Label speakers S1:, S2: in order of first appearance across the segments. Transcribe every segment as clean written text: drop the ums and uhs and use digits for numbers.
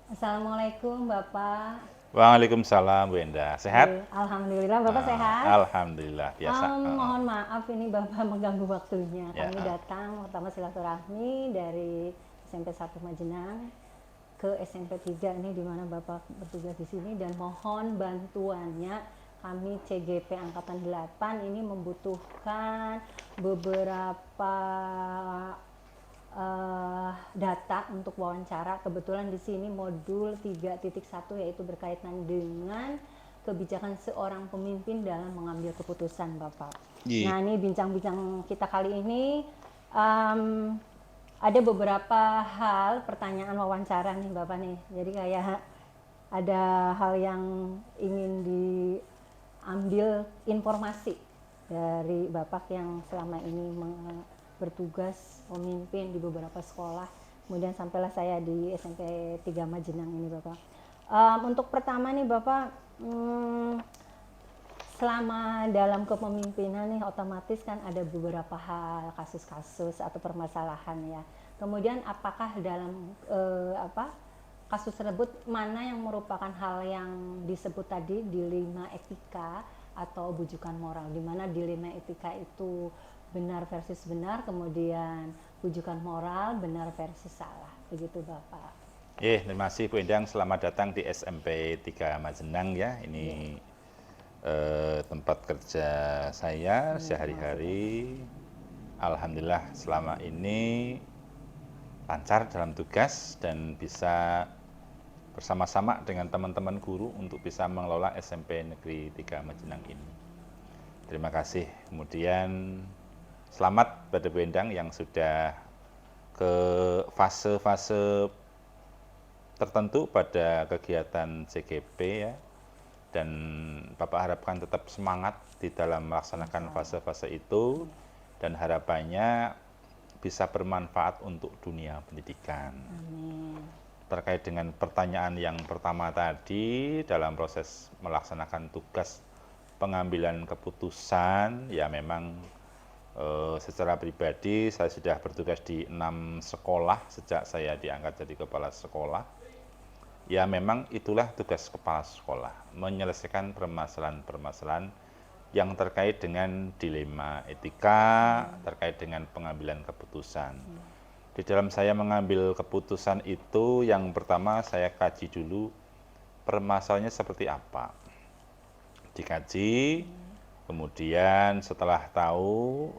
S1: Assalamualaikum Bapak.
S2: Waalaikumsalam Bu Endah. Sehat?
S1: Alhamdulillah Bapak sehat.
S2: Alhamdulillah biasa.
S1: Mohon maaf ini Bapak mengganggu waktunya.
S2: Ya,
S1: Kami datang pertama silaturahmi dari SMP 1 Majenang ke SMP 3 ini di mana Bapak bertugas di sini dan mohon bantuannya. Kami CGP Angkatan 8 ini membutuhkan beberapa data untuk wawancara. Kebetulan di sini modul 3.1 yaitu berkaitan dengan kebijakan seorang pemimpin dalam mengambil keputusan, Bapak.
S2: Iya.
S1: Nah, ini bincang-bincang kita kali ini ada beberapa hal pertanyaan wawancara nih, Bapak nih. Jadi kayak ada hal yang ingin diambil informasi dari Bapak yang selama ini bertugas memimpin di beberapa sekolah, kemudian sampailah saya di SMP 3 Majenang ini Bapak. Untuk pertama nih Bapak, selama dalam kepemimpinan nih otomatis kan ada beberapa hal, kasus-kasus atau permasalahan ya. Kemudian apakah dalam kasus tersebut mana yang merupakan hal yang disebut tadi dilema etika atau bujukan moral, di mana dilema etika itu benar versus benar, kemudian bujukan moral benar versus salah, begitu Bapak.
S2: Terima kasih Bu Endang. Selamat datang di SMP 3 Majenang ya. Ini tempat kerja saya sehari-hari. Alhamdulillah selama ini lancar dalam tugas dan bisa bersama-sama dengan teman-teman guru untuk bisa mengelola SMP Negeri 3 Majenang ini. Terima kasih. Kemudian selamat pada Bu Endang yang sudah ke fase-fase tertentu pada kegiatan CGP ya. Dan Bapak harapkan tetap semangat di dalam melaksanakan fase-fase itu dan harapannya bisa bermanfaat untuk dunia pendidikan.
S1: Amin.
S2: Terkait dengan pertanyaan yang pertama tadi dalam proses melaksanakan tugas pengambilan keputusan, ya memang secara pribadi saya sudah bertugas di 6 sekolah sejak saya diangkat jadi kepala sekolah. Ya memang itulah tugas kepala sekolah, menyelesaikan permasalahan-permasalahan yang terkait dengan dilema etika, terkait dengan pengambilan keputusan. Di dalam saya mengambil keputusan itu, yang pertama saya kaji dulu permasalahannya seperti apa. Dikaji, kemudian setelah tahu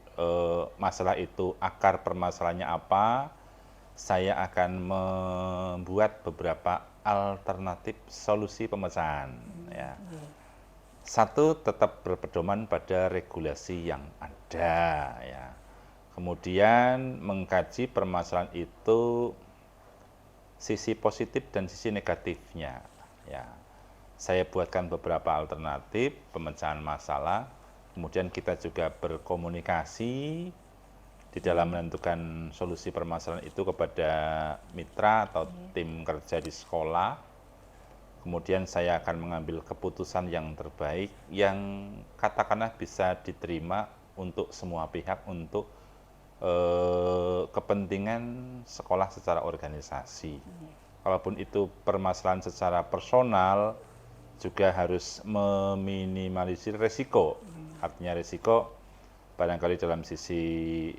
S2: masalah itu akar permasalahannya apa, saya akan membuat beberapa alternatif solusi pemecahan. Ya. Satu, tetap berpedoman pada regulasi yang ada. Ya. Kemudian mengkaji permasalahan itu sisi positif dan sisi negatifnya. Ya. Saya buatkan beberapa alternatif pemecahan masalah. Kemudian kita juga berkomunikasi di dalam menentukan solusi permasalahan itu kepada mitra atau tim kerja di sekolah. Kemudian saya akan mengambil keputusan yang terbaik yang katakanlah bisa diterima untuk semua pihak untuk kepentingan sekolah secara organisasi. Kalaupun itu permasalahan secara personal juga harus meminimalisir resiko. Artinya resiko barangkali dalam sisi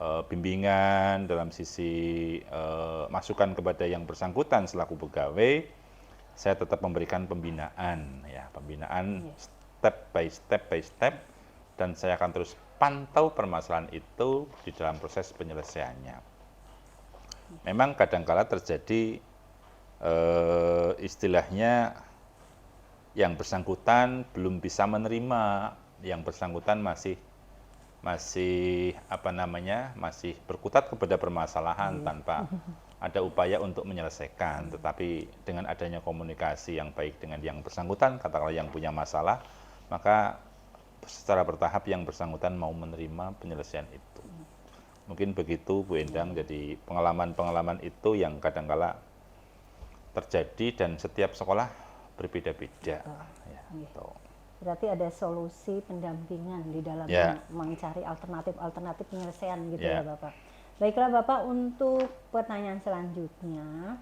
S2: bimbingan, dalam sisi masukan kepada yang bersangkutan selaku pegawai, saya tetap memberikan pembinaan, ya, pembinaan step by step, dan saya akan terus pantau permasalahan itu di dalam proses penyelesaiannya. Memang kadangkala terjadi istilahnya yang bersangkutan belum bisa menerima, yang bersangkutan masih masih berkutat kepada permasalahan tanpa ada upaya untuk menyelesaikan. Tetapi dengan adanya komunikasi yang baik dengan yang bersangkutan, katakanlah yang punya masalah, maka secara bertahap yang bersangkutan mau menerima penyelesaian itu. Mungkin begitu Bu Endang. Jadi pengalaman-pengalaman itu yang kadangkala terjadi dan setiap sekolah berbeda-beda. Ya, gitu.
S1: Berarti ada solusi pendampingan di dalam mencari alternatif penyelesaian gitu ya Bapak. Baiklah Bapak, untuk pertanyaan selanjutnya,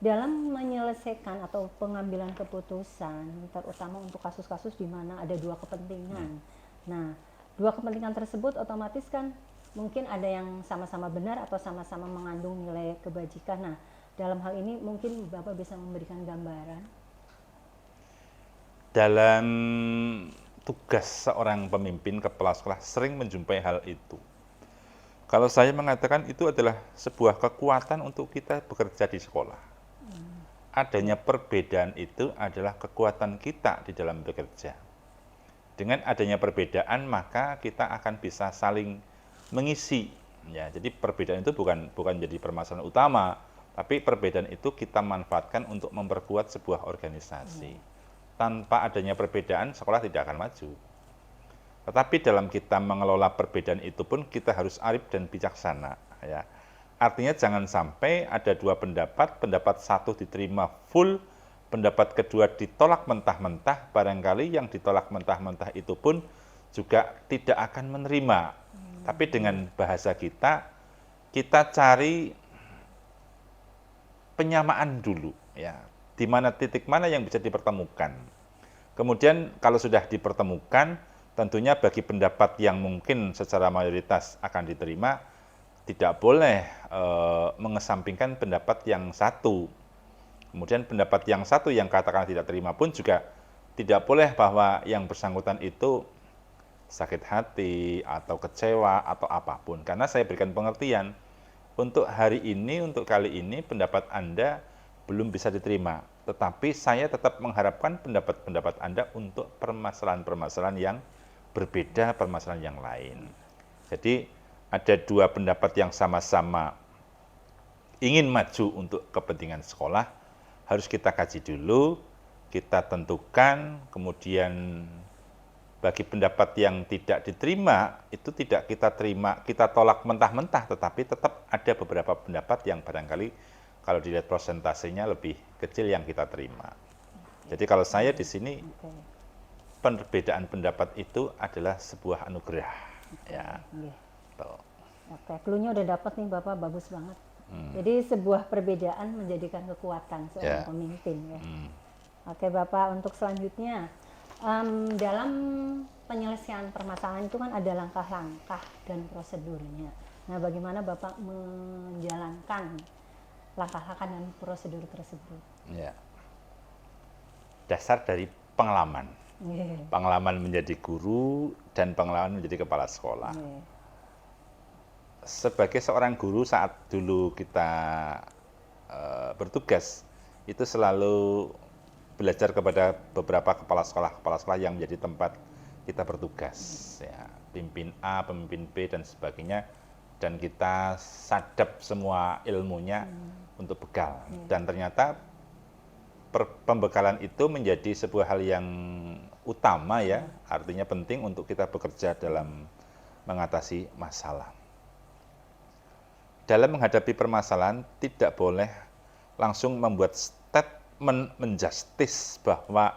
S1: Dalam menyelesaikan atau pengambilan keputusan, terutama untuk kasus-kasus di mana ada dua kepentingan. Nah, dua kepentingan tersebut otomatis kan mungkin ada yang sama-sama benar atau sama-sama mengandung nilai kebajikan. Nah, dalam hal ini mungkin Bapak bisa memberikan gambaran.
S2: Dalam tugas seorang pemimpin kepala sekolah sering menjumpai hal itu. Kalau saya mengatakan itu adalah sebuah kekuatan untuk kita bekerja di sekolah. Adanya perbedaan itu adalah kekuatan kita di dalam bekerja. Dengan adanya perbedaan maka kita akan bisa saling mengisi. Ya, jadi perbedaan itu bukan jadi permasalahan utama, tapi perbedaan itu kita manfaatkan untuk memperkuat sebuah organisasi. Tanpa adanya perbedaan, sekolah tidak akan maju. Tetapi dalam kita mengelola perbedaan itu pun kita harus arif dan bijaksana. Ya. Artinya jangan sampai ada dua pendapat, pendapat satu diterima full, pendapat kedua ditolak mentah-mentah, barangkali yang ditolak mentah-mentah itu pun juga tidak akan menerima. Tapi dengan bahasa kita cari penyamaan dulu, ya, di mana titik mana yang bisa dipertemukan. Kemudian kalau sudah dipertemukan, tentunya bagi pendapat yang mungkin secara mayoritas akan diterima, tidak boleh mengesampingkan pendapat yang satu. Kemudian pendapat yang satu yang katakan tidak terima pun juga tidak boleh bahwa yang bersangkutan itu sakit hati atau kecewa atau apapun. Karena saya berikan pengertian, untuk hari ini, untuk kali ini pendapat Anda belum bisa diterima. Tetapi saya tetap mengharapkan pendapat-pendapat Anda untuk permasalahan-permasalahan yang berbeda, permasalahan yang lain. Jadi ada dua pendapat yang sama-sama ingin maju untuk kepentingan sekolah, harus kita kaji dulu, kita tentukan, kemudian bagi pendapat yang tidak diterima, itu tidak kita terima, kita tolak mentah-mentah, tetapi tetap ada beberapa pendapat yang barangkali kalau dilihat prosentasenya lebih kecil yang kita terima. Jadi kalau saya di sini, perbedaan pendapat itu adalah sebuah anugerah. Ya.
S1: Oke, clue-nya udah dapat nih Bapak, bagus banget. Jadi sebuah perbedaan menjadikan kekuatan seorang pemimpin ya. Oke Bapak, untuk selanjutnya dalam penyelesaian permasalahan itu kan ada langkah-langkah dan prosedurnya. Nah, bagaimana Bapak menjalankan langkah-langkah dan prosedur tersebut?
S2: Ya. Dasar dari pengalaman. Pengalaman menjadi guru dan pengalaman menjadi kepala sekolah. Sebagai seorang guru saat dulu kita bertugas, itu selalu belajar kepada beberapa kepala sekolah yang menjadi tempat kita bertugas. Ya, pimpin A, pemimpin B, dan sebagainya. Dan kita sadap semua ilmunya untuk bekal. Dan ternyata pembekalan itu menjadi sebuah hal yang utama ya, artinya penting untuk kita bekerja dalam mengatasi masalah. Dalam menghadapi permasalahan tidak boleh langsung membuat statement menjustis bahwa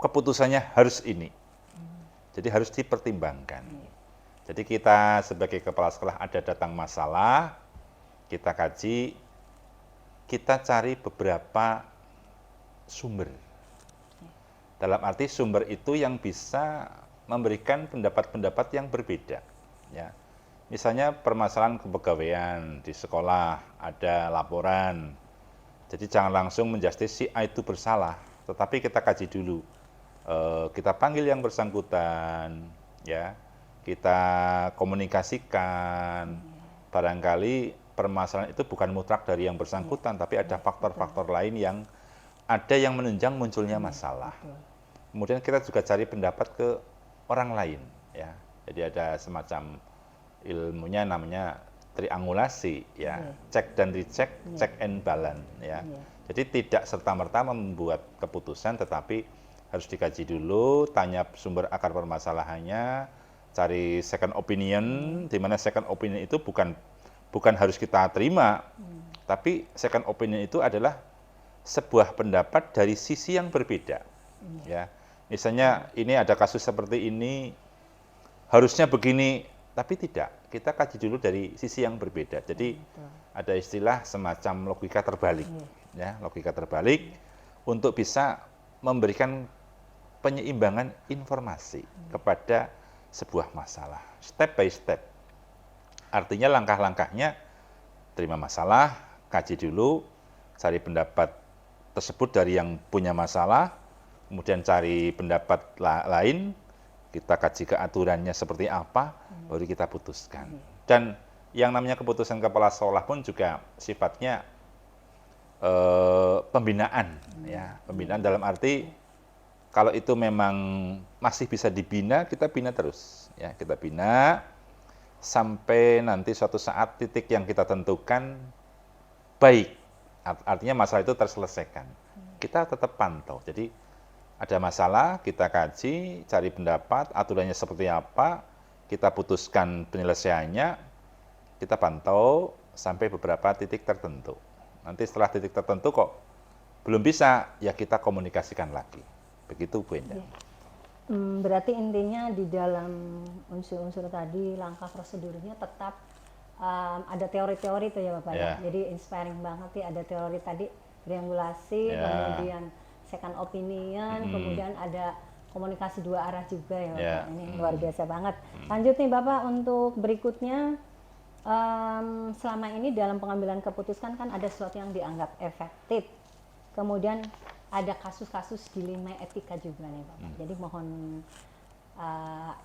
S2: keputusannya harus ini. Jadi harus dipertimbangkan. Jadi kita sebagai kepala sekolah ada datang masalah, kita kaji, kita cari beberapa sumber. Dalam arti sumber itu yang bisa memberikan pendapat-pendapat yang berbeda. Ya. Misalnya permasalahan kepegawaian di sekolah, ada laporan. Jadi jangan langsung menjustis si A itu bersalah, tetapi kita kaji dulu. Kita panggil yang bersangkutan, ya. Kita komunikasikan. Barangkali permasalahan itu bukan mutlak dari yang bersangkutan, tapi ada faktor-faktor lain yang ada yang menunjang munculnya masalah. Kemudian kita juga cari pendapat ke orang lain, ya. Jadi ada semacam ilmunya namanya triangulasi, ya. Cek dan recheck, check and balance, ya. Jadi tidak serta-merta membuat keputusan, tetapi harus dikaji dulu, tanya sumber akar permasalahannya, cari second opinion, di mana second opinion itu bukan harus kita terima, tapi second opinion itu adalah sebuah pendapat dari sisi yang berbeda. Ya, misalnya ini ada kasus seperti ini, harusnya begini, tapi tidak. kita kaji dulu dari sisi yang berbeda. Jadi
S1: Betul.
S2: ada istilah semacam logika terbalik,
S1: Iya.
S2: ya, logika terbalik untuk bisa memberikan penyeimbangan informasi kepada sebuah masalah, step by step. Artinya langkah-langkahnya, terima masalah, kaji dulu, cari pendapat tersebut dari yang punya masalah, kemudian cari pendapat lain, kita kaji keaturannya seperti apa, baru kita putuskan. Dan yang namanya keputusan kepala sekolah pun juga sifatnya pembinaan, ya, pembinaan dalam arti kalau itu memang masih bisa dibina, kita bina terus, ya, kita bina sampai nanti suatu saat titik yang kita tentukan baik, artinya masalah itu terselesaikan. Kita tetap pantau, jadi ada masalah, kita kaji, cari pendapat, aturannya seperti apa, kita putuskan penyelesaiannya, kita pantau sampai beberapa titik tertentu. Nanti setelah titik tertentu kok belum bisa, ya kita komunikasikan lagi. Begitu Bu Endang.
S1: Berarti intinya di dalam unsur-unsur tadi, langkah prosedurnya tetap ada teori-teori itu ya Bapak ya. Jadi inspiring banget ya, ada teori tadi, triangulasi, kemudian second opinion, kemudian ada komunikasi dua arah juga ya Bapak. Ini luar biasa banget. Lanjut nih Bapak, untuk berikutnya, selama ini dalam pengambilan keputusan kan ada sesuatu yang dianggap efektif. Kemudian ada kasus-kasus dilema etika juga nih Bapak. Jadi mohon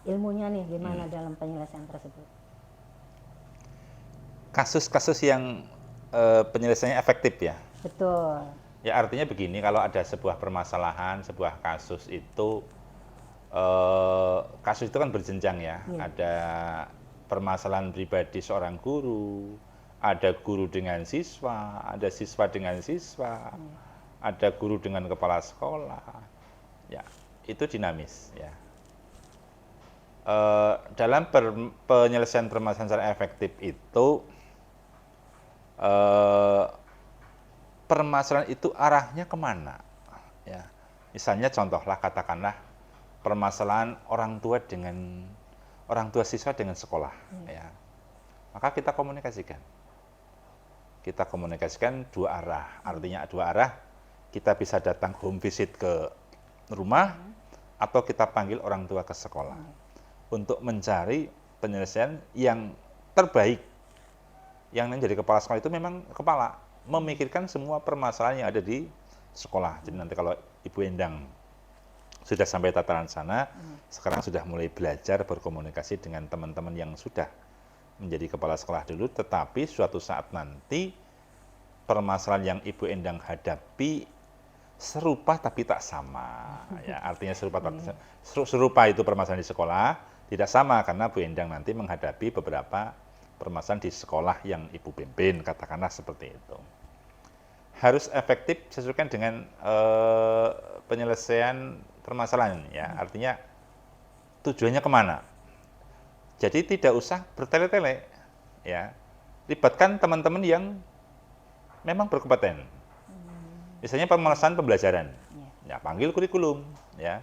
S1: ilmunya nih gimana dalam penyelesaian tersebut.
S2: Kasus-kasus yang penyelesaiannya efektif ya?
S1: Betul.
S2: Ya artinya begini, kalau ada sebuah permasalahan, sebuah kasus itu kan berjenjang ya. Ada permasalahan pribadi seorang guru, ada guru dengan siswa, ada siswa dengan siswa, ada guru dengan kepala sekolah. Ya, itu dinamis ya. Dalam penyelesaian permasalahan secara efektif itu permasalahan itu arahnya kemana? Ya, misalnya contohlah katakanlah permasalahan orang tua siswa dengan sekolah, ya. Maka kita komunikasikan. Kita komunikasikan dua arah. Artinya dua arah. Kita bisa datang home visit ke rumah atau kita panggil orang tua ke sekolah untuk mencari penyelesaian yang terbaik. Yang menjadi kepala sekolah itu memang kepala memikirkan semua permasalahan yang ada di sekolah. Jadi nanti kalau Ibu Endang sudah sampai tataran sana, sekarang sudah mulai belajar berkomunikasi dengan teman-teman yang sudah menjadi kepala sekolah dulu, tetapi suatu saat nanti permasalahan yang Ibu Endang hadapi serupa tapi tak sama. Ya, artinya serupa itu permasalahan di sekolah, tidak sama karena Bu Endang nanti menghadapi beberapa permasalahan di sekolah yang Ibu pimpin, katakanlah seperti itu. Harus efektif sesuaikan dengan penyelesaian permasalahan, ya. Artinya tujuannya kemana? Jadi tidak usah bertele-tele, ya. Libatkan teman-teman yang memang berkompeten. Misalnya penyelesaian pembelajaran, ya panggil kurikulum, ya,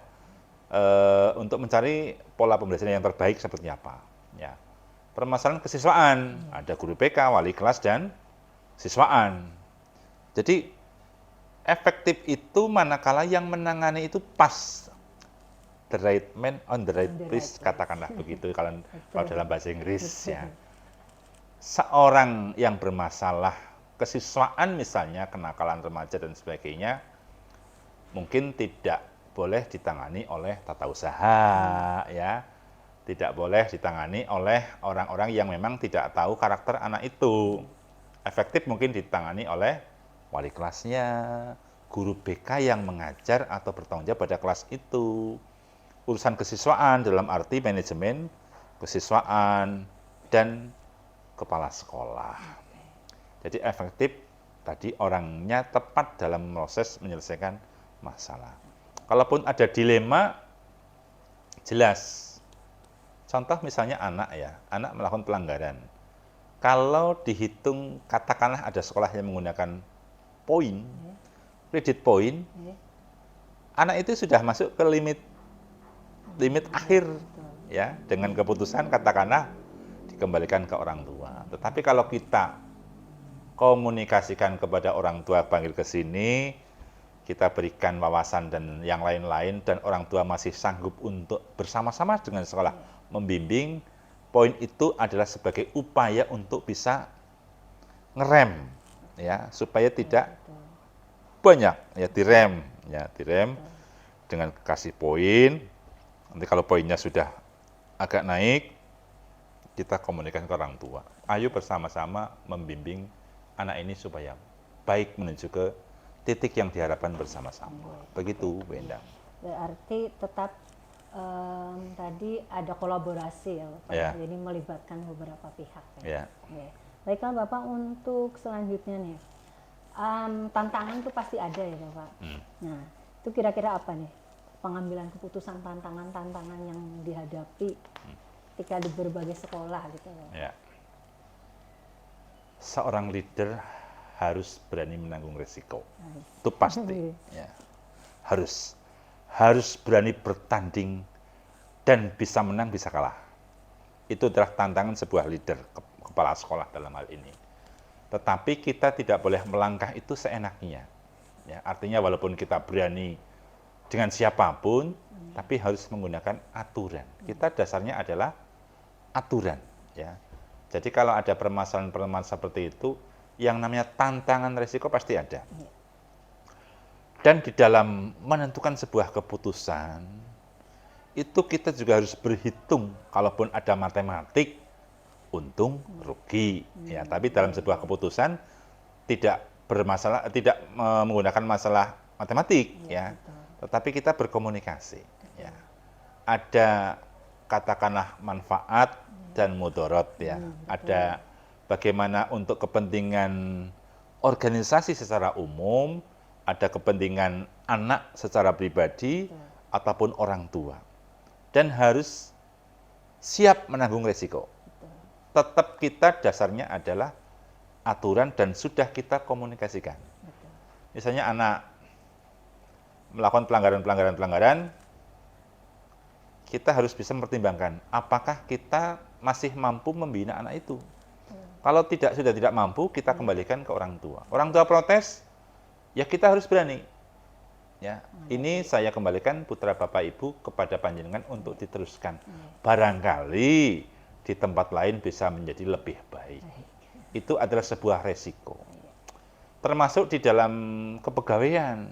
S2: untuk mencari pola pembelajaran yang terbaik seperti apa, ya. Permasalahan kesiswaan, ada guru BK, wali kelas dan siswaan. Jadi efektif itu manakala yang menangani itu pas, the right man on the right place, katakanlah begitu kalau dalam bahasa Inggris, ya. Seorang yang bermasalah kesiswaan misalnya, kenakalan remaja dan sebagainya, mungkin tidak boleh ditangani oleh tata usaha, ya. Tidak boleh ditangani oleh orang-orang yang memang tidak tahu karakter anak itu. Efektif mungkin ditangani oleh wali kelasnya, guru BK yang mengajar atau bertanggung jawab pada kelas itu. Urusan kesiswaan dalam arti manajemen kesiswaan dan kepala sekolah. Jadi efektif tadi orangnya tepat dalam proses menyelesaikan masalah. Kalaupun ada dilema, jelas. Contoh misalnya anak, ya, anak melakukan pelanggaran. Kalau dihitung, katakanlah ada sekolah yang menggunakan poin, kredit poin, anak itu sudah masuk ke limit akhir, ya, dengan keputusan katakanlah dikembalikan ke orang tua. Tetapi kalau kita komunikasikan kepada orang tua, panggil ke sini, kita berikan wawasan dan yang lain-lain, dan orang tua masih sanggup untuk bersama-sama dengan sekolah membimbing, poin itu adalah sebagai upaya untuk bisa ngerem, ya, supaya tidak banyak, ya, direm dengan kasih poin. Nanti kalau poinnya sudah agak naik, kita komunikasi ke orang tua. Ayo bersama-sama membimbing anak ini supaya baik menuju ke titik yang diharapkan bersama-sama. Begitu, Bu Endang.
S1: Berarti tetap tadi ada kolaborasi ya Bapak,
S2: Ya.
S1: jadi melibatkan beberapa pihak.
S2: Ya.
S1: Oke. Baiklah Bapak, untuk selanjutnya nih, tantangan itu pasti ada ya Bapak. Nah, itu kira-kira apa nih pengambilan keputusan, tantangan yang dihadapi ketika di berbagai sekolah gitu Bapak?
S2: Ya. Seorang leader harus berani menanggung resiko. Itu pasti. Ya. Harus berani bertanding dan bisa menang, bisa kalah. Itu adalah tantangan sebuah leader, kepala sekolah dalam hal ini. Tetapi kita tidak boleh melangkah itu seenaknya. Ya, artinya walaupun kita berani dengan siapapun, tapi harus menggunakan aturan. Kita dasarnya adalah aturan. Ya. Jadi kalau ada permasalahan-permasalahan seperti itu, yang namanya tantangan resiko pasti ada. Dan di dalam menentukan sebuah keputusan, itu kita juga harus berhitung, kalaupun ada matematik, untung, rugi. Ya, tapi dalam sebuah keputusan tidak bermasalah, tidak menggunakan masalah matematik, ya. Tetapi kita berkomunikasi. Ya. Ada katakanlah manfaat dan mudorot, ya. Ada bagaimana untuk kepentingan organisasi secara umum, ada kepentingan anak secara pribadi, ataupun orang tua. Dan harus siap menanggung resiko. Tetap kita dasarnya adalah aturan dan sudah kita komunikasikan. Misalnya anak melakukan pelanggaran, kita harus bisa mempertimbangkan apakah kita masih mampu membina anak itu. Kalau sudah tidak mampu, kita kembalikan ke orang tua. Orang tua protes, ya kita harus berani. Ya, ini saya kembalikan putra Bapak Ibu kepada panjenengan untuk diteruskan. Barangkali di tempat lain bisa menjadi lebih baik. Itu adalah sebuah resiko. Termasuk di dalam kepegawaian.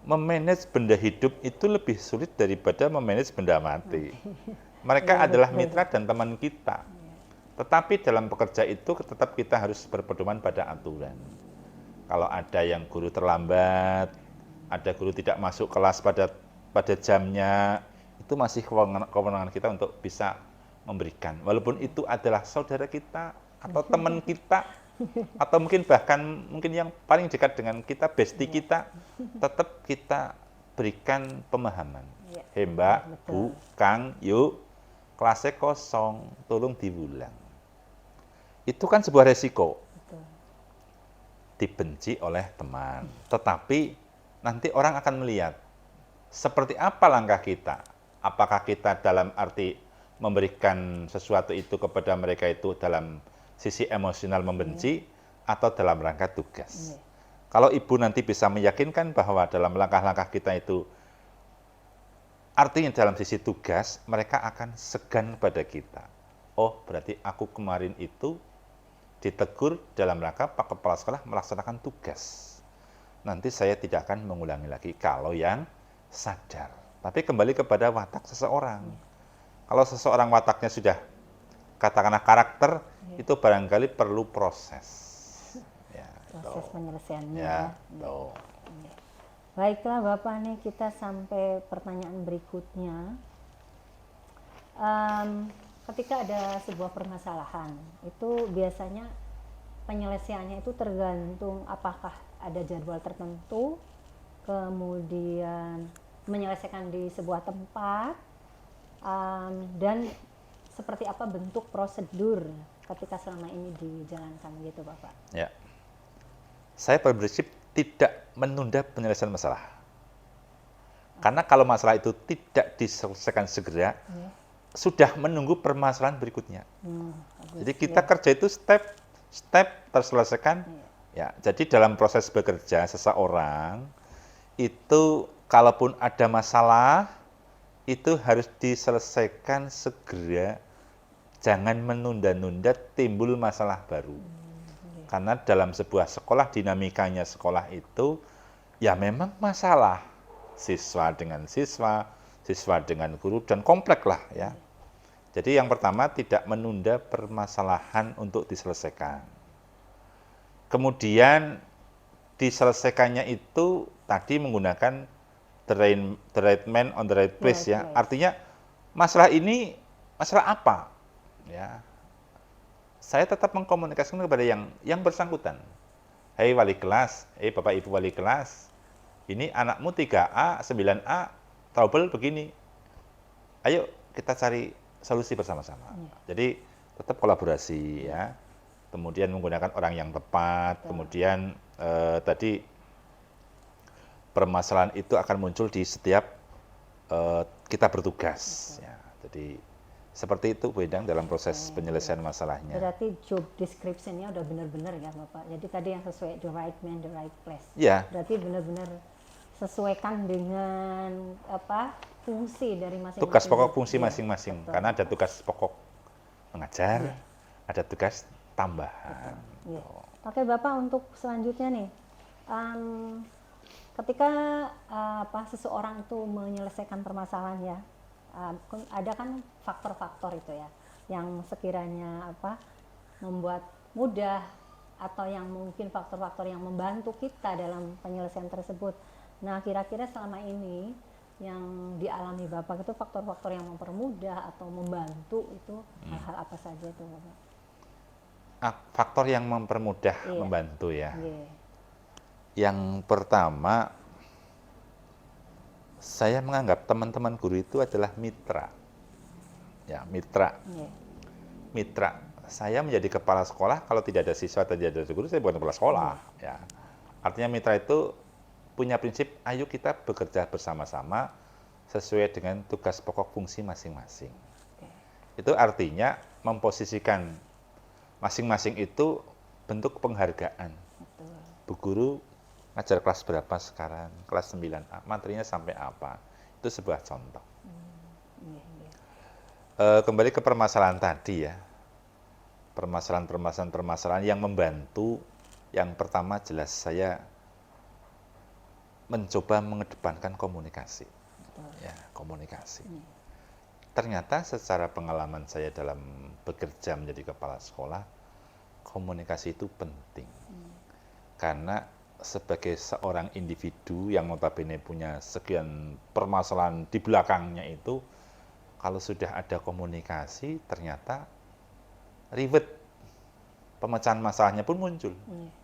S2: Memanage benda hidup itu lebih sulit daripada memanage benda mati. Mereka adalah mitra dan teman kita. Tetapi dalam bekerja itu tetap kita harus berpedoman pada aturan. Kalau ada yang guru terlambat, ada guru tidak masuk kelas pada jamnya, itu masih kewenangan kita untuk bisa memberikan. Walaupun itu adalah saudara kita atau teman kita, atau mungkin yang paling dekat dengan kita, bestie kita, tetap kita berikan pemahaman. Hei Mbak, Bu, Kang, yuk, kelasnya kosong, tolong diulang. Itu kan sebuah resiko. Dibenci oleh teman. Tetapi nanti orang akan melihat seperti apa langkah kita. Apakah kita dalam arti memberikan sesuatu itu kepada mereka itu dalam sisi emosional membenci atau dalam rangka tugas. Kalau ibu nanti bisa meyakinkan bahwa dalam langkah-langkah kita itu artinya dalam sisi tugas, mereka akan segan pada kita. Oh, berarti aku kemarin itu ditegur dalam rangka Pak Kepala Sekolah melaksanakan tugas. Nanti saya tidak akan mengulangi lagi kalau yang sadar. Tapi kembali kepada watak seseorang. Kalau seseorang wataknya sudah katakanlah karakter, itu barangkali perlu proses. Ya,
S1: proses penyelesaiannya.
S2: Ya,
S1: Baiklah Bapak, nih kita sampai pertanyaan berikutnya. Ketika ada sebuah permasalahan, itu biasanya penyelesaiannya itu tergantung apakah ada jadwal tertentu, kemudian menyelesaikan di sebuah tempat, dan seperti apa bentuk prosedur ketika selama ini dijalankan gitu Bapak.
S2: Ya. Saya berprinsip tidak menunda penyelesaian masalah. Karena kalau masalah itu tidak diselesaikan segera, sudah menunggu permasalahan berikutnya.
S1: Bagus.
S2: Jadi kita kerja itu step terselesaikan. Ya, jadi dalam proses bekerja seseorang itu kalaupun ada masalah itu harus diselesaikan segera, jangan menunda-nunda timbul masalah baru. Karena dalam sebuah sekolah dinamikanya sekolah itu ya memang masalah siswa dengan siswa, siswa dengan guru dan kompleks lah ya. Jadi yang pertama tidak menunda permasalahan untuk diselesaikan. Kemudian diselesaikannya itu tadi menggunakan the right man on the right place ya. Artinya masalah ini masalah apa? Ya. Saya tetap mengkomunikasikan kepada yang bersangkutan. Hei wali kelas, Bapak Ibu wali kelas, ini anakmu 3A, 9A, trouble begini. Ayo kita cari solusi bersama-sama. Jadi tetap kolaborasi ya. Kemudian menggunakan orang yang tepat, kemudian tadi permasalahan itu akan muncul di setiap kita bertugas. Ya. Jadi seperti itu Bu Endang dalam proses penyelesaian masalahnya.
S1: Berarti job description-nya udah benar-benar ya Bapak. Jadi tadi yang sesuai the right man, the right place.
S2: Ya.
S1: Berarti benar-benar sesuaikan dengan fungsi dari masing-masing.
S2: Tugas pokok fungsi masing-masing. Karena ada tugas pokok mengajar, ada tugas tambahan.
S1: Oke Bapak, untuk selanjutnya nih, ketika seseorang itu menyelesaikan permasalahan ya, ada kan faktor-faktor itu ya, yang sekiranya membuat mudah atau yang mungkin faktor-faktor yang membantu kita dalam penyelesaian tersebut. Nah, kira-kira selama ini yang dialami Bapak itu faktor-faktor yang mempermudah atau membantu itu hal-hal apa saja itu Bapak?
S2: Faktor yang mempermudah, membantu ya. Yang pertama, saya menganggap teman-teman guru itu adalah mitra. Ya, mitra. Mitra. Saya menjadi kepala sekolah, kalau tidak ada siswa atau tidak ada guru, saya bukan kepala sekolah. Ya. Artinya mitra itu punya prinsip, ayo kita bekerja bersama-sama sesuai dengan tugas pokok fungsi masing-masing. Itu artinya memposisikan masing-masing itu bentuk penghargaan. Bu guru ngajar kelas berapa sekarang? Kelas 9A. Materinya sampai apa? Itu sebuah contoh. Kembali ke permasalahan tadi ya. Permasalahan yang membantu. Yang pertama jelas saya mencoba mengedepankan komunikasi. Ya, komunikasi. Ternyata secara pengalaman saya dalam bekerja menjadi kepala sekolah, komunikasi itu penting. Karena sebagai seorang individu yang notabene punya sekian permasalahan di belakangnya itu, kalau sudah ada komunikasi ternyata ribet, pemecahan masalahnya pun muncul.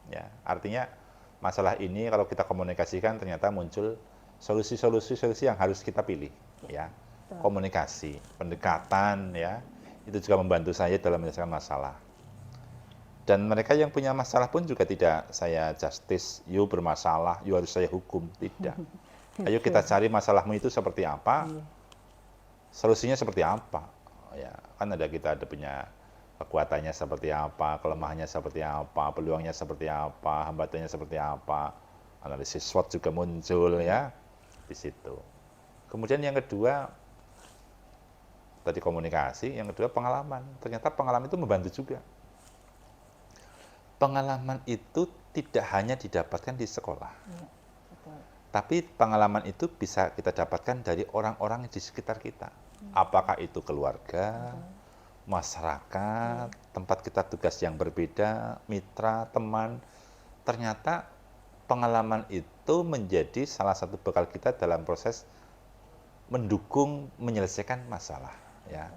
S2: Ya, artinya masalah ini kalau kita komunikasikan ternyata muncul solusi-solusi yang harus kita pilih. Ya, komunikasi, pendekatan, ya itu juga membantu saya dalam menyelesaikan masalah. Dan mereka yang punya masalah pun juga tidak saya justice, you bermasalah, you harus saya hukum, tidak. Ayo kita cari masalahmu itu seperti apa, solusinya seperti apa. Ya, kan kita ada punya kekuatannya seperti apa, kelemahannya seperti apa, peluangnya seperti apa, hambatannya seperti apa. Analisis SWOT juga muncul ya di situ. Kemudian yang kedua tadi komunikasi, yang kedua pengalaman. Ternyata pengalaman itu membantu juga. Pengalaman itu tidak hanya didapatkan di sekolah, tapi pengalaman itu bisa kita dapatkan dari orang-orang di sekitar kita. Apakah itu keluarga, masyarakat, tempat kita tugas yang berbeda, mitra, teman. Ternyata pengalaman itu menjadi salah satu bekal kita dalam proses mendukung menyelesaikan masalah. Ya.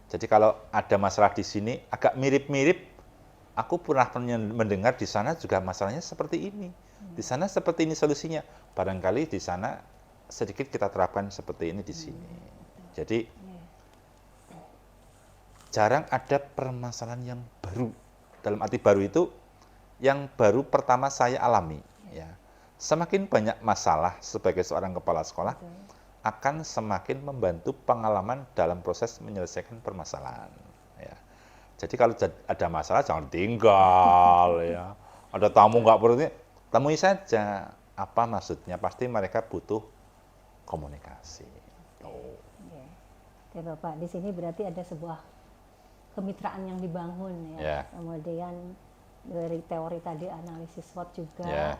S2: Jadi kalau ada masalah di sini agak mirip-mirip, aku pernah mendengar di sana juga masalahnya seperti ini. Di sana seperti ini solusinya. Barangkali di sana sedikit kita terapkan seperti ini di sini. Jadi jarang ada permasalahan yang baru. Dalam arti baru itu yang baru pertama saya alami. Ya. Semakin banyak masalah sebagai seorang kepala sekolah, akan semakin membantu pengalaman dalam proses menyelesaikan permasalahan. Ya. Jadi kalau ada masalah jangan tinggal, ya. Ada tamu nggak perlu ini, temui saja. Apa maksudnya? Pasti mereka butuh komunikasi. Tuh.
S1: Oke Bapak, di sini berarti ada sebuah kemitraan yang dibangun ya.
S2: Ya.
S1: Kemudian dari teori tadi analisis SWOT juga.
S2: Ya.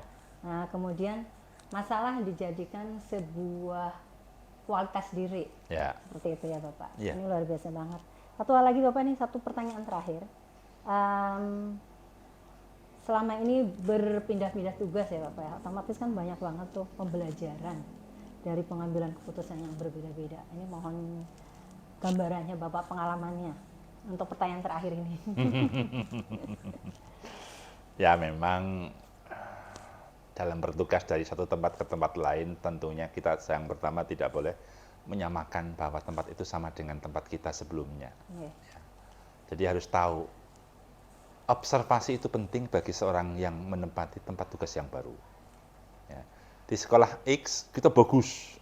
S1: Nah, kemudian masalah dijadikan sebuah kualitas diri.
S2: Ya.
S1: Seperti itu ya Bapak.
S2: Ya.
S1: Ini luar biasa banget. Satu hal lagi Bapak, nih satu pertanyaan terakhir. Selama ini berpindah-pindah tugas ya Bapak ya, otomatis kan banyak banget tuh pembelajaran dari pengambilan keputusan yang berbeda-beda. Ini mohon gambarannya Bapak, pengalamannya untuk pertanyaan terakhir ini.
S2: Ya memang dalam bertugas dari satu tempat ke tempat lain, tentunya kita yang pertama tidak boleh menyamakan bahwa tempat itu sama dengan tempat kita sebelumnya.
S1: Yeah.
S2: Ya. Jadi harus tahu, observasi itu penting bagi seorang yang menempati tempat tugas yang baru. Ya. Di sekolah X kita bagus,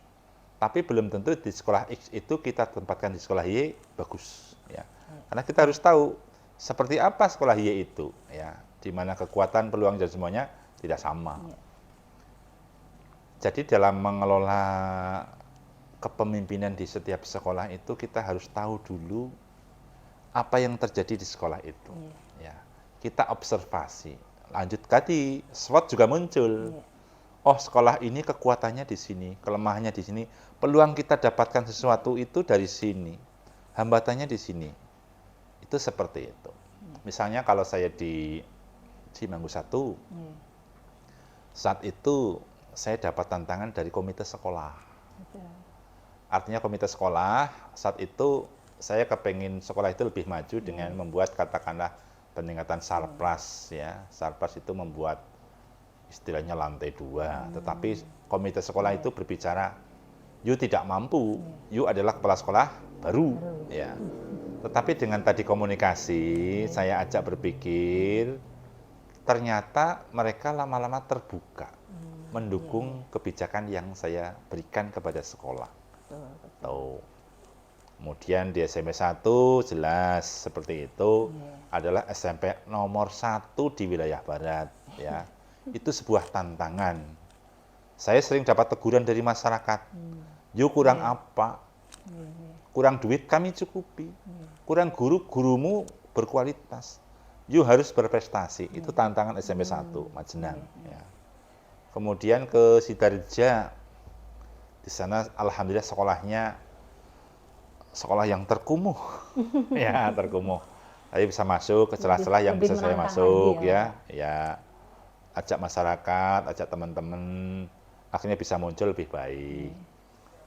S2: tapi belum tentu di sekolah X itu kita tempatkan di sekolah Y bagus. Ya. Karena kita harus tahu seperti apa sekolah Y itu, ya, di mana kekuatan, peluang dan semuanya tidak sama.
S1: Ya.
S2: Jadi dalam mengelola kepemimpinan di setiap sekolah itu kita harus tahu dulu apa yang terjadi di sekolah itu. Ya. Kita observasi. Lanjut tadi SWOT juga muncul.
S1: Ya.
S2: Oh, sekolah ini kekuatannya di sini, kelemahannya di sini. Peluang kita dapatkan sesuatu itu dari sini. Hambatannya di sini. Itu seperti itu. Misalnya kalau saya di Cimanggu 1, saat itu saya dapat tantangan dari komite sekolah.
S1: Betul.
S2: Artinya komite sekolah, saat itu saya kepengen sekolah itu lebih maju dengan membuat katakanlah peningkatan sarpras, ya. Sarpras itu membuat istilahnya lantai 2, tetapi komite sekolah itu berbicara, you tidak mampu, you adalah kepala sekolah baru. Ya. Tetapi dengan tadi komunikasi, saya ajak berpikir, ternyata mereka lama-lama terbuka, mendukung kebijakan yang saya berikan kepada sekolah. Tuh. Kemudian di SMP 1 jelas seperti itu, adalah SMP nomor 1 di wilayah Barat. Ya. Itu sebuah tantangan. Saya sering dapat teguran dari masyarakat. You kurang apa? Kurang duit kami cukupi. Kurang guru, gurumu berkualitas. You harus berprestasi. Itu tantangan SMP 1 Majenang. Ya. Kemudian ke Sidarja. Di sana alhamdulillah sekolahnya sekolah yang terkumuh. Ya, terkumuh. Tapi bisa masuk ke celah-celah yang bisa saya masuk, ya. Ya. Ajak masyarakat, ajak teman-teman, akhirnya bisa muncul lebih baik.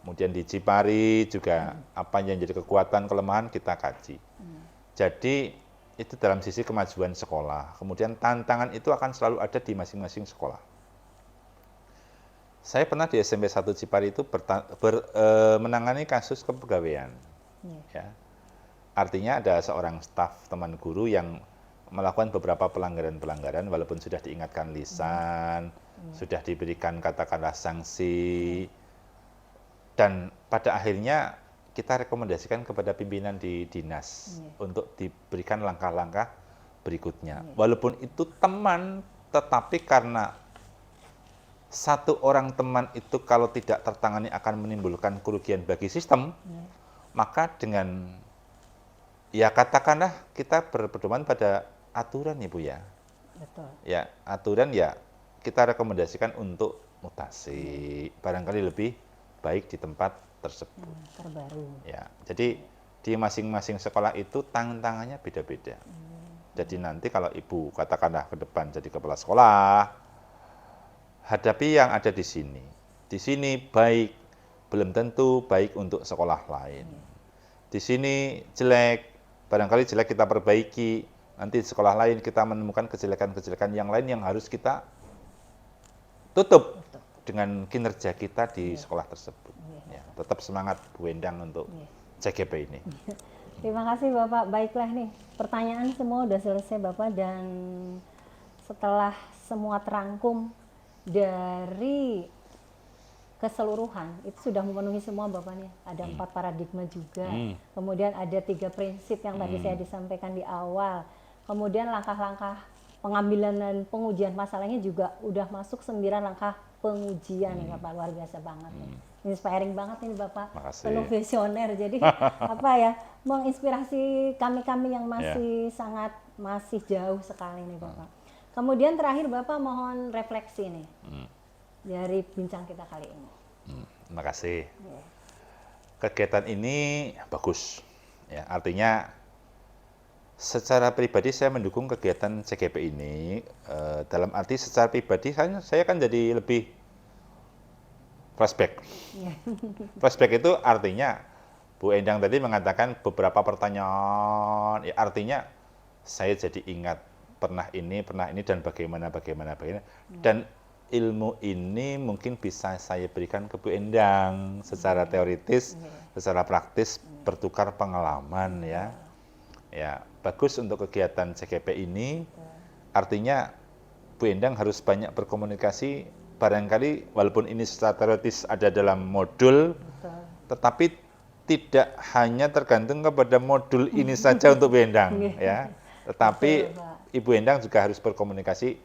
S2: Kemudian di Cipari juga apa yang jadi kekuatan, kelemahan kita kaji. Jadi itu dalam sisi kemajuan sekolah. Kemudian tantangan itu akan selalu ada di masing-masing sekolah. Saya pernah di SMP 1 Cipari itu menangani kasus kepegawaian. Ya. Artinya ada seorang staf teman guru yang melakukan beberapa pelanggaran-pelanggaran walaupun sudah diingatkan lisan, sudah diberikan katakanlah sanksi, dan pada akhirnya kita rekomendasikan kepada pimpinan di dinas untuk diberikan langkah-langkah berikutnya. Walaupun itu teman, tetapi karena satu orang teman itu kalau tidak tertangani akan menimbulkan kerugian bagi sistem, maka dengan ya katakanlah kita berpedoman pada aturan Ibu ya.
S1: Betul.
S2: Ya, aturan ya kita rekomendasikan untuk mutasi. Barangkali lebih baik di tempat tersebut.
S1: Terbaru.
S2: Ya, jadi di masing-masing sekolah itu tantangannya beda-beda. Jadi nanti kalau Ibu katakanlah ke depan jadi kepala sekolah, hadapi yang ada di sini. Di sini baik, belum tentu baik untuk sekolah lain. Di sini jelek, barangkali jelek kita perbaiki, nanti di sekolah lain kita menemukan kejelekan-kejelekan yang lain yang harus kita tutup dengan kinerja kita di sekolah tersebut. Ya, tetap semangat Bu Endang untuk CGP ini.
S1: Terima kasih Bapak. Baiklah nih, pertanyaan semua udah selesai Bapak, dan setelah semua terangkum dari keseluruhan itu sudah memenuhi semua Bapak nih. Ada 4 paradigma juga. Kemudian ada 3 prinsip yang tadi saya disampaikan di awal. Kemudian langkah-langkah pengambilan dan pengujian masalahnya juga udah masuk 9 langkah pengujian nih Bapak, luar biasa banget nih. Inspiring banget ini Bapak,
S2: Makasih.
S1: penuh visioner. Jadi apa ya, menginspirasi kami-kami yang masih sangat masih jauh sekali nih Bapak. Kemudian terakhir Bapak mohon refleksi nih dari bincang kita kali ini.
S2: Terima kasih.
S1: Ya.
S2: Kegiatan ini bagus, ya artinya secara pribadi saya mendukung kegiatan CGP ini, dalam arti secara pribadi saya kan jadi lebih flashback.
S1: Ya.
S2: Flashback itu artinya Bu Endang tadi mengatakan beberapa pertanyaan, ya artinya saya jadi ingat pernah ini dan bagaimana. Dan ilmu ini mungkin bisa saya berikan ke Bu Endang secara teoritis, secara praktis, bertukar pengalaman ya. Ya, bagus untuk kegiatan CGP ini. Artinya Bu Endang harus banyak berkomunikasi, barangkali walaupun ini secara teoritis ada dalam modul,
S1: Betul.
S2: tetapi tidak hanya tergantung kepada modul ini saja untuk Bu Endang ya. Tetapi
S1: Betul, Pak.
S2: Ibu Endang juga harus berkomunikasi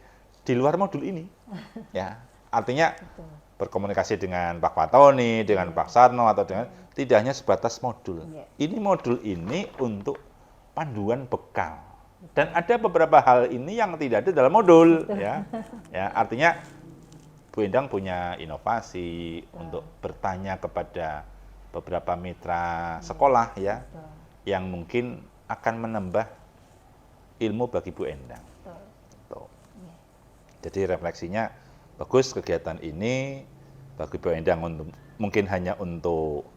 S2: di luar modul ini. Ya. Artinya berkomunikasi dengan Pak Fatoni, dengan Pak Sarno atau dengan tidak hanya sebatas modul.
S1: Iya.
S2: Ini modul ini untuk panduan bekal. Dan ada beberapa hal ini yang tidak ada dalam modul ya. Ya, artinya Bu Endang punya inovasi untuk bertanya kepada beberapa mitra sekolah ya, yang mungkin akan menambah ilmu bagi Bu Endang.
S1: Betul.
S2: Tuh. Jadi refleksinya bagus kegiatan ini bagi Bu Endang mungkin hanya untuk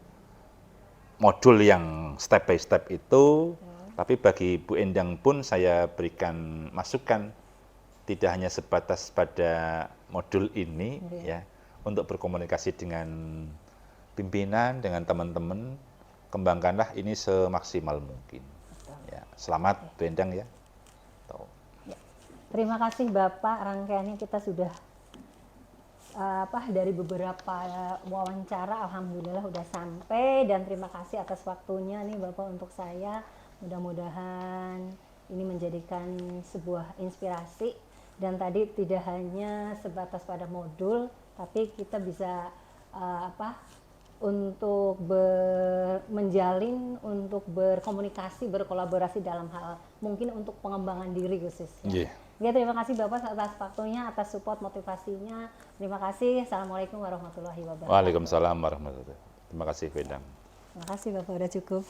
S2: modul yang step by step itu, tapi bagi Bu Endang pun saya berikan masukan tidak hanya sebatas pada modul ini ya, untuk berkomunikasi dengan pimpinan, dengan teman-teman, kembangkanlah ini semaksimal mungkin. Ya, selamat Bu Endang ya. Tuh.
S1: Terima kasih Bapak, rangkaiannya kita sudah dari beberapa wawancara alhamdulillah udah sampai, dan terima kasih atas waktunya nih Bapak untuk saya. Mudah-mudahan ini menjadikan sebuah inspirasi, dan tadi tidak hanya sebatas pada modul, tapi kita bisa untuk menjalin, untuk berkomunikasi, berkolaborasi dalam hal mungkin untuk pengembangan diri khususnya. Ya, terima kasih Bapak atas waktunya, atas support motivasinya. Terima kasih. Assalamualaikum warahmatullahi wabarakatuh.
S2: Waalaikumsalam warahmatullahi wabarakatuh. Terima kasih Bu Endang.
S1: Terima kasih Bapak, udah cukup.